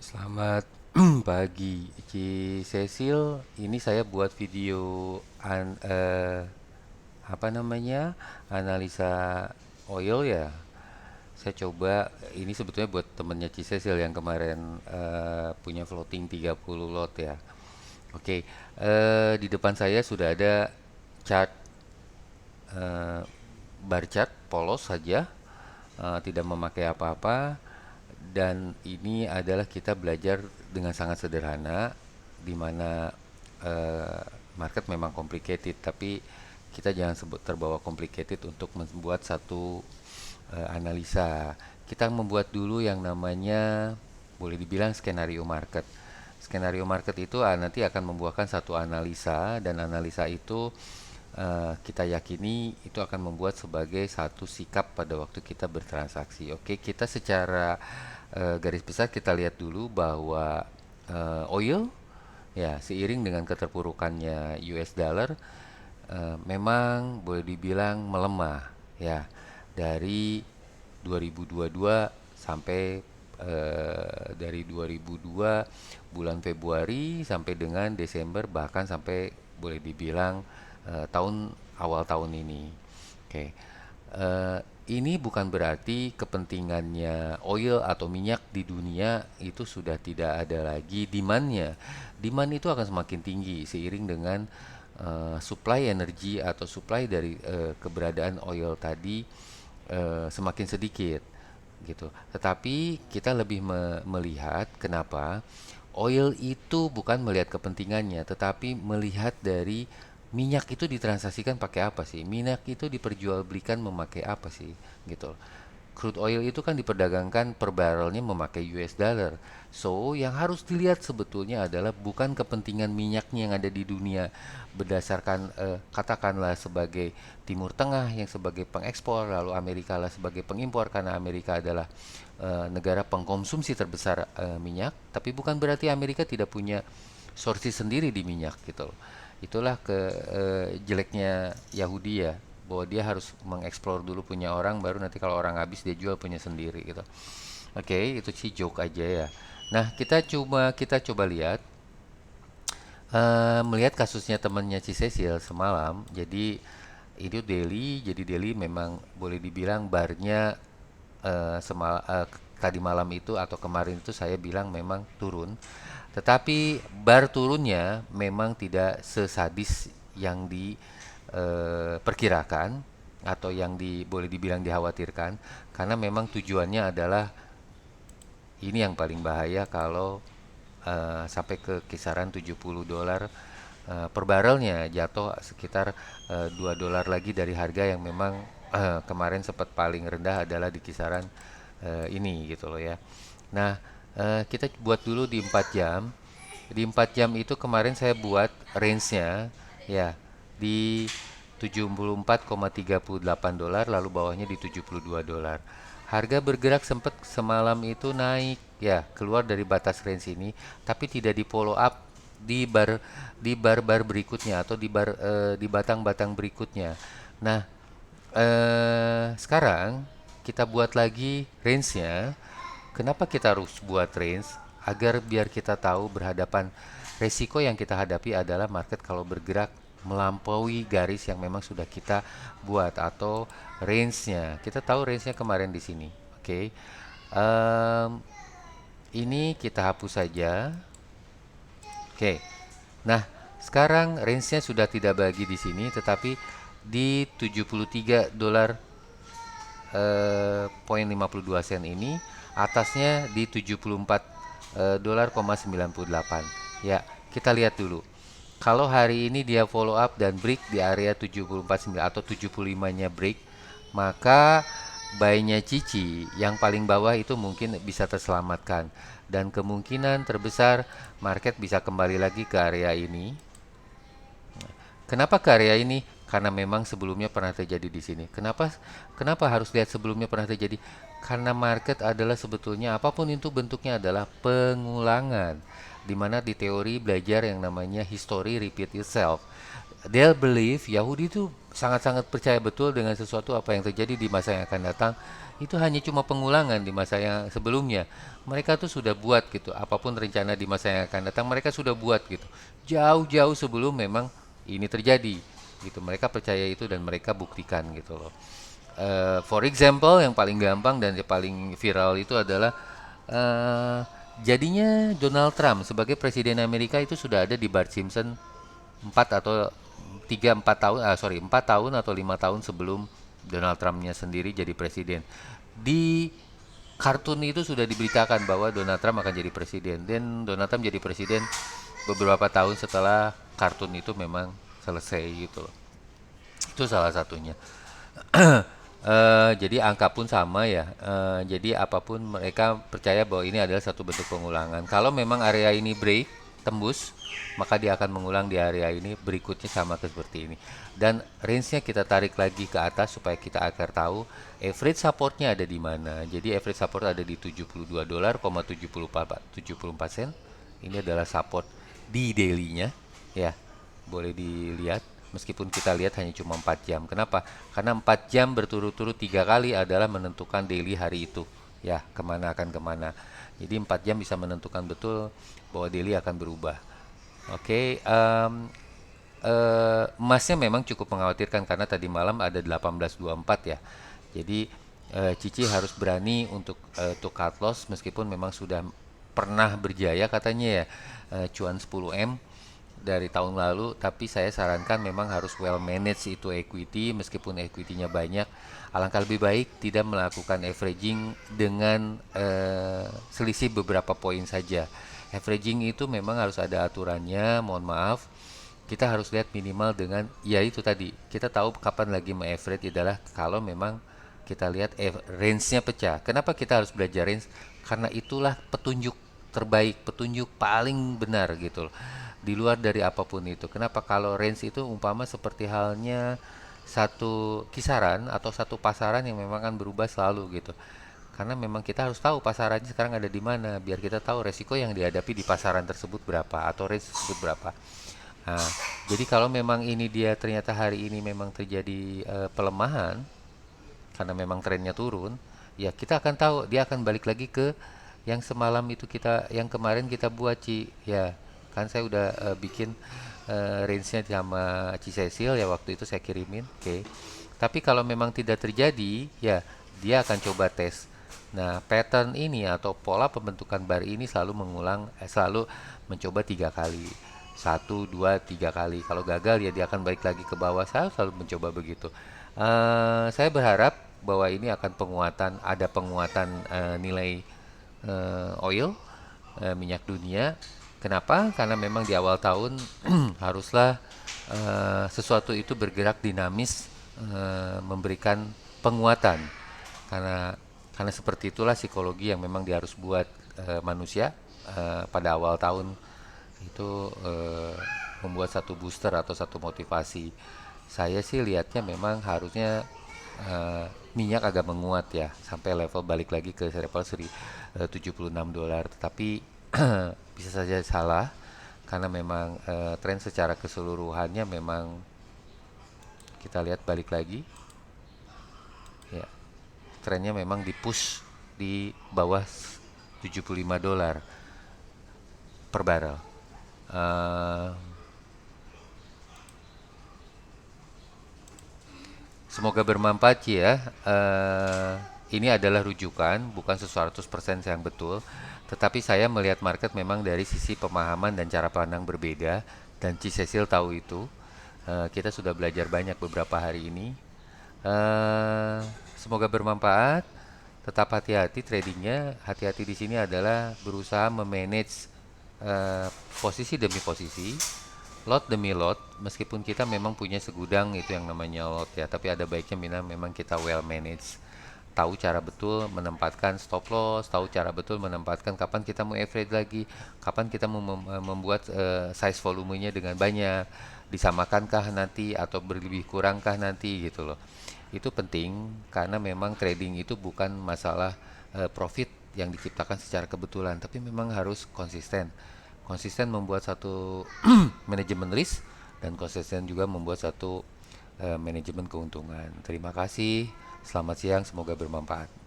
Selamat pagi, Ci Cecil. Ini saya buat video an, eh, apa namanya analisa oil ya. Saya coba ini sebetulnya buat temennya Ci Cecil yang kemarin punya floating 30 lot ya. Oke, di depan saya sudah ada chart eh, bar chart polos saja, tidak memakai apa-apa. Dan ini adalah kita belajar dengan sangat sederhana, di mana eh, market memang complicated, tapi kita jangan sebut terbawa complicated untuk membuat satu analisa. Kita membuat dulu yang namanya boleh dibilang skenario market. Skenario market itu nanti akan membuahkan satu analisa, dan analisa itu kita yakini itu akan membuat sebagai satu sikap pada waktu kita bertransaksi. Oke, kita secara garis besar kita lihat dulu bahwa oil ya seiring dengan keterpurukannya US dollar memang boleh dibilang melemah ya dari 2022 sampai dari 2002 bulan Februari sampai dengan Desember, bahkan sampai boleh dibilang tahun awal tahun ini. Oke. Eh, ini bukan berarti kepentingannya oil atau minyak di dunia itu sudah tidak ada lagi demand-nya. Demand itu akan semakin tinggi seiring dengan supply energi atau supply dari keberadaan oil tadi semakin sedikit gitu. Tetapi kita lebih melihat kenapa oil itu bukan melihat kepentingannya, tetapi melihat dari minyak itu ditransaksikan pakai apa sih? Minyak itu diperjualbelikan memakai apa sih? Gitu. Crude oil itu kan diperdagangkan per barrelnya memakai US dollar. So, yang harus dilihat sebetulnya adalah bukan kepentingan minyaknya yang ada di dunia berdasarkan katakanlah sebagai Timur Tengah yang sebagai pengekspor, lalu Amerika lah sebagai pengimpor karena Amerika adalah negara pengkonsumsi terbesar minyak, tapi bukan berarti Amerika tidak punya sources sendiri di minyak gitu loh. Itulah jeleknya Yahudi ya, bahwa dia harus mengeksplor dulu punya orang, baru nanti kalau orang habis dia jual punya sendiri gitu. Oke, itu sih joke aja ya. Nah, kita coba lihat melihat kasusnya temannya si Cecil semalam. Jadi itu Delhi, jadi Delhi memang boleh dibilang barnya tadi malam itu atau kemarin itu saya bilang memang turun. Tetapi bar turunnya memang tidak sesadis yang diperkirakan atau yang boleh dibilang dikhawatirkan, karena memang tujuannya adalah ini yang paling bahaya kalau sampai ke kisaran 70 dolar per barrelnya, jatuh sekitar 2 dolar lagi dari harga yang memang kemarin sempat paling rendah adalah di kisaran ini gitu loh ya. Nah, kita buat dulu di 4 jam. Di 4 jam itu kemarin saya buat range-nya ya di 74,38 dolar, lalu bawahnya di 72 dolar. Harga bergerak sempat semalam itu naik ya, keluar dari batas range ini, tapi tidak di follow up di bar-bar berikutnya atau di batang-batang berikutnya. Nah, sekarang kita buat lagi range-nya. Kenapa kita harus buat range? Agar biar kita tahu berhadapan resiko yang kita hadapi adalah market kalau bergerak melampaui garis yang memang sudah kita buat atau range-nya. Kita tahu range-nya kemarin di sini. Oke. Em, ini kita hapus saja. Oke. Nah, sekarang range-nya sudah tidak bagi di sini tetapi di 73 dolar poin 52 sen ini, atasnya di 74 dolar 98. Ya, kita lihat dulu. Kalau hari ini dia follow up dan break di area 74,9 atau 75-nya break, maka buy-nya Cici yang paling bawah itu mungkin bisa terselamatkan, dan kemungkinan terbesar market bisa kembali lagi ke area ini. Kenapa ke area ini? Karena memang sebelumnya pernah terjadi di sini. Kenapa kenapa harus lihat sebelumnya pernah terjadi? Karena market adalah sebetulnya apapun itu bentuknya adalah pengulangan. Di mana di teori belajar yang namanya history repeat itself. They believe Yahudi itu sangat-sangat percaya betul dengan sesuatu apa yang terjadi di masa yang akan datang itu hanya cuma pengulangan di masa yang sebelumnya. Mereka tuh sudah buat gitu, apapun rencana di masa yang akan datang mereka sudah buat gitu. Jauh-jauh sebelum memang ini terjadi gitu. Mereka percaya itu dan mereka buktikan gitu loh. For example, yang paling gampang dan yang paling viral itu adalah eh, jadinya Donald Trump sebagai presiden Amerika itu sudah ada di Bart Simpson 4 atau 3 4 tahun, 4 tahun atau 5 tahun sebelum Donald Trumpnya sendiri jadi presiden. Di kartun itu sudah diberitakan bahwa Donald Trump akan jadi presiden dan Donald Trump jadi presiden beberapa tahun setelah kartun itu memang selesai gitu loh. Itu salah satunya. Jadi angka pun sama ya. Jadi apapun mereka percaya bahwa ini adalah satu bentuk pengulangan. Kalau memang area ini break, tembus, maka dia akan mengulang di area ini berikutnya sama seperti ini. Dan range-nya kita tarik lagi ke atas supaya kita agar tahu average supportnya ada di mana. Jadi average support ada di 72 dolar, 74 sen. Ini adalah support di daily-nya, ya. Boleh dilihat. Meskipun kita lihat hanya cuma 4 jam. Kenapa? Karena 4 jam berturut-turut 3 kali adalah menentukan daily hari itu. Ya, kemana akan kemana. Jadi 4 jam bisa menentukan betul bahwa daily akan berubah. Oke, emasnya memang cukup mengkhawatirkan karena tadi malam ada 1824 ya. Jadi Cici harus berani untuk cut loss meskipun memang sudah pernah berjaya katanya ya, cuan 10M dari tahun lalu, tapi saya sarankan memang harus well manage itu equity meskipun equity-nya banyak. Alangkah lebih baik tidak melakukan averaging dengan selisih beberapa poin saja. Averaging itu memang harus ada aturannya, mohon maaf. Kita harus lihat minimal dengan ya itu tadi. Kita tahu kapan lagi me-average adalah kalau memang kita lihat range-nya pecah. Kenapa kita harus belajar range? Karena itulah petunjuk terbaik, petunjuk paling benar gitu loh. Di luar dari apapun itu. Kenapa kalau range itu umpama seperti halnya satu kisaran atau satu pasaran yang memang akan berubah selalu gitu. Karena memang kita harus tahu pasarannya sekarang ada di mana biar kita tahu resiko yang dihadapi di pasaran tersebut berapa atau range tersebut berapa. Nah, jadi kalau memang ini dia ternyata hari ini memang terjadi pelemahan karena memang trennya turun, ya kita akan tahu dia akan balik lagi ke yang semalam itu kita, yang kemarin kita buat Ci. Ya, kan saya udah bikin range-nya sama Ci Cecil ya waktu itu saya kirimin. Oke. Tapi kalau memang tidak terjadi, ya dia akan coba tes. Nah, pattern ini atau pola pembentukan bar ini selalu selalu mencoba 3 kali. 1 2 3 kali. Kalau gagal ya dia akan balik lagi ke bawah. Saya selalu mencoba begitu. Saya berharap bahwa ini akan ada penguatan nilai oil, minyak dunia. Kenapa? Karena memang di awal tahun haruslah sesuatu itu bergerak dinamis, memberikan penguatan. Karena karena seperti itulah psikologi yang memang dia harus buat manusia pada awal tahun itu membuat satu booster atau satu motivasi. Saya sih lihatnya memang harusnya minyak agak menguat ya sampai level balik lagi ke level 76 dolar, tetapi bisa saja salah karena memang tren secara keseluruhannya memang kita lihat balik lagi ya, trennya memang di push di bawah 75 dolar per barrel. Uh, Semoga bermanfaat ya. Ini adalah rujukan, bukan 100% yang betul. Tetapi saya melihat market memang dari sisi pemahaman dan cara pandang berbeda. Dan Ci Cecil tahu itu. Kita sudah belajar banyak beberapa hari ini. Semoga bermanfaat. Tetap hati-hati tradingnya. Hati-hati di sini adalah berusaha memanage posisi demi posisi, lot demi lot, meskipun kita memang punya segudang itu yang namanya lot ya, tapi ada baiknya memang kita well manage, tahu cara betul menempatkan stop loss, tahu cara betul menempatkan kapan kita mau average lagi, kapan kita mau membuat size volumenya dengan banyak, disamankah nanti atau berlebih kurangkah nanti gitu loh. itu penting karena memang trading itu bukan masalah profit yang diciptakan secara kebetulan, tapi memang harus konsisten. Konsisten membuat satu manajemen risk dan konsisten juga membuat satu manajemen keuntungan. Terima kasih. Selamat siang, semoga bermanfaat.